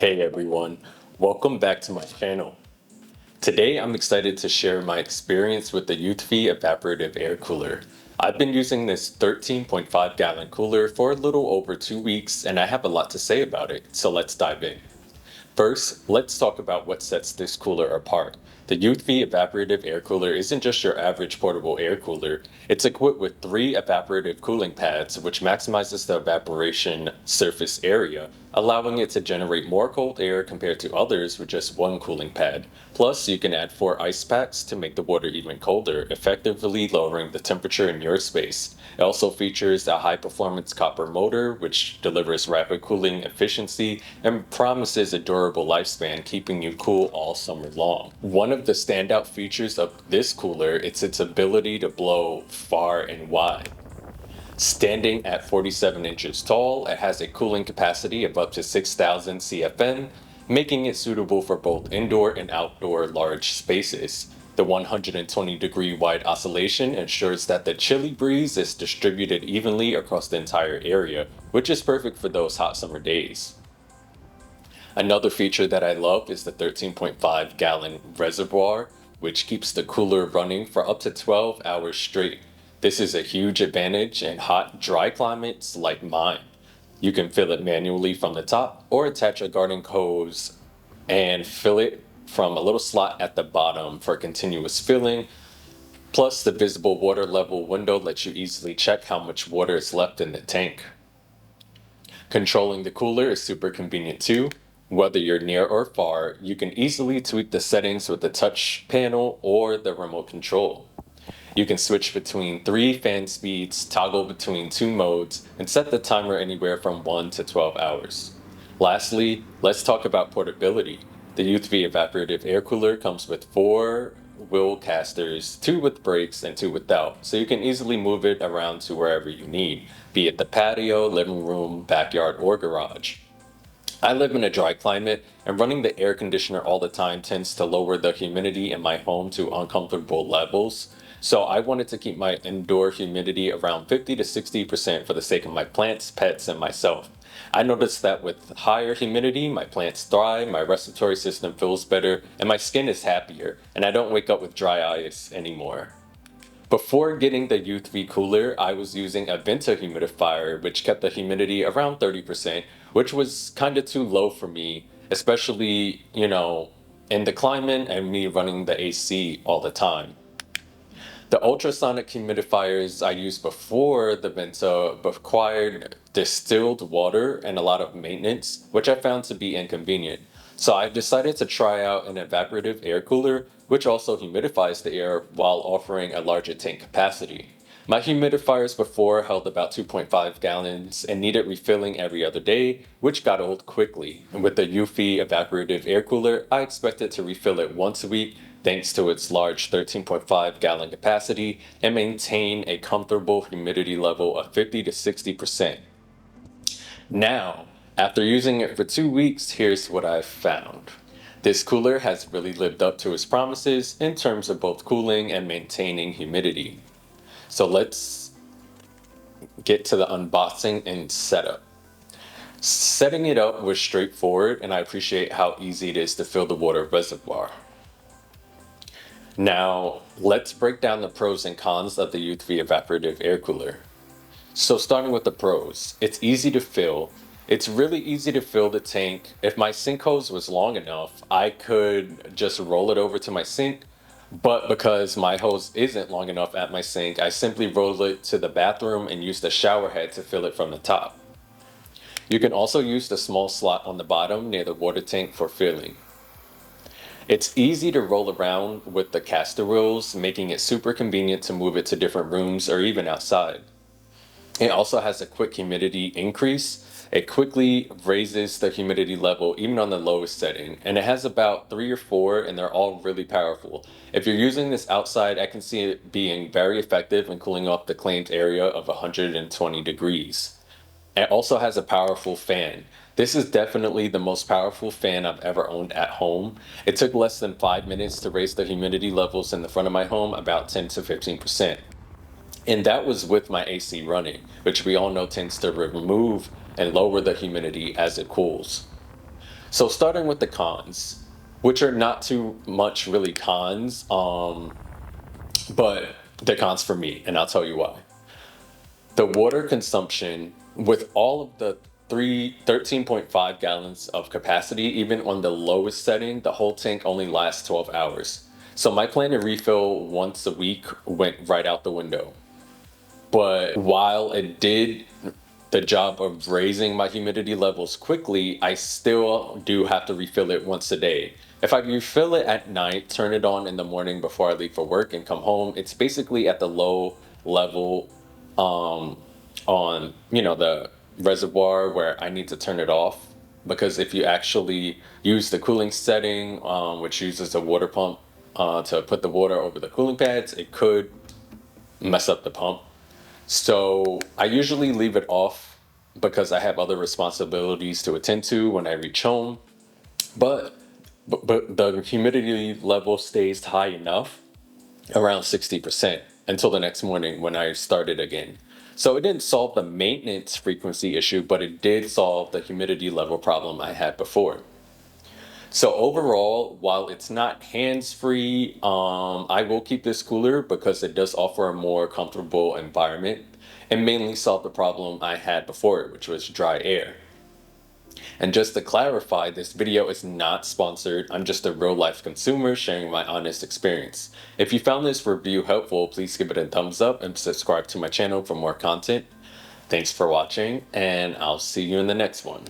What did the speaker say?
Hey everyone, welcome back to my channel. Today I'm excited to share my experience with the Uthfy Evaporative Air Cooler. I've been using this 13.5 gallon cooler for a little over 2 weeks and I have a lot to say about it, so let's dive in. First, let's talk about what sets this cooler apart. The Uthfy Evaporative Air Cooler isn't just your average portable air cooler. It's equipped with 3 evaporative cooling pads, which maximizes the evaporation surface area, allowing it to generate more cold air compared to others with just one cooling pad. Plus, you can add 4 ice packs to make the water even colder, effectively lowering the temperature in your space. It also features a high-performance copper motor, which delivers rapid cooling efficiency and promises a durable lifespan, keeping you cool all summer long. One of the standout features of this cooler is its ability to blow far and wide. Standing at 47 inches tall, it has a cooling capacity of up to 6,000 CFM, making it suitable for both indoor and outdoor large spaces. The 120-degree wide oscillation ensures that the chilly breeze is distributed evenly across the entire area, which is perfect for those hot summer days. Another feature that I love is the 13.5 gallon reservoir, which keeps the cooler running for up to 12 hours straight. This is a huge advantage in hot, dry climates like mine. You can fill it manually from the top or attach a garden hose and fill it from a little slot at the bottom for continuous filling. Plus, the visible water level window lets you easily check how much water is left in the tank. Controlling the cooler is super convenient too. Whether you're near or far, you can easily tweak the settings with the touch panel or the remote control. You can switch between 3 fan speeds, toggle between 2 modes, and set the timer anywhere from 1 to 12 hours. Lastly, let's talk about portability. The Uthfy Evaporative Air Cooler comes with 4 wheel casters, 2 with brakes and 2 without, so you can easily move it around to wherever you need, be it the patio, living room, backyard, or garage. I live in a dry climate, and running the air conditioner all the time tends to lower the humidity in my home to uncomfortable levels. So I wanted to keep my indoor humidity around 50 to 60% for the sake of my plants, pets, and myself. I noticed that with higher humidity, my plants thrive, my respiratory system feels better, and my skin is happier, and I don't wake up with dry eyes anymore. Before getting the Uthfy cooler, I was using a Venta humidifier, which kept the humidity around 30%, which was kind of too low for me, especially, in the climate and me running the AC all the time. The ultrasonic humidifiers I used before the Venta required distilled water and a lot of maintenance, which I found to be inconvenient. So I decided to try out an evaporative air cooler, which also humidifies the air while offering a larger tank capacity. My humidifiers before held about 2.5 gallons and needed refilling every other day, which got old quickly. And with the Uthfy Evaporative Air Cooler, I expected to refill it once a week thanks to its large 13.5 gallon capacity and maintain a comfortable humidity level of 50 to 60%. Now, after using it for 2 weeks, here's what I've found. This cooler has really lived up to its promises in terms of both cooling and maintaining humidity. So let's get to the unboxing and setup. Setting it up was straightforward, and I appreciate how easy it is to fill the water reservoir. Now, let's break down the pros and cons of the Uthfy Evaporative Air Cooler. So starting with the pros, it's easy to fill. It's really easy to fill the tank. If my sink hose was long enough, I could just roll it over to my sink. But because my hose isn't long enough at my sink, I simply roll it to the bathroom and use the shower head to fill it from the top. You can also use the small slot on the bottom near the water tank for filling. It's easy to roll around with the caster wheels, making it super convenient to move it to different rooms or even outside. It also has a quick humidity increase. It quickly raises the humidity level even on the lowest setting, and it has about 3 or 4 and they're all really powerful. If you're using this outside, I can see it being very effective in cooling off the claimed area of 120 degrees. It also has a powerful fan. This is definitely the most powerful fan I've ever owned at home. It took less than 5 minutes to raise the humidity levels in the front of my home about 10 to 15%. And that was with my AC running, which we all know tends to remove and lower the humidity as it cools. So starting with the cons, which are not too much really cons, but the cons for me, and I'll tell you why. The water consumption with all of the 13.5 gallons of capacity, even on the lowest setting, the whole tank only lasts 12 hours. So my plan to refill once a week went right out the window. But while it did the job of raising my humidity levels quickly, I still do have to refill it once a day. If I refill it at night, turn it on in the morning before I leave for work and come home, it's basically at the low level on, the reservoir where I need to turn it off. Because if you actually use the cooling setting, which uses a water pump to put the water over the cooling pads, it could mess up the pump. So I usually leave it off because I have other responsibilities to attend to when I reach home. But but the humidity level stays high enough, around 60%, until the next morning when I started again. So it didn't solve the maintenance frequency issue, but it did solve the humidity level problem I had before. So overall, while it's not hands-free, I will keep this cooler because it does offer a more comfortable environment and mainly solve the problem I had before, which was dry air. And just to clarify, this video is not sponsored. I'm just a real-life consumer sharing my honest experience. If you found this review helpful, please give it a thumbs up and subscribe to my channel for more content. Thanks for watching, and I'll see you in the next one.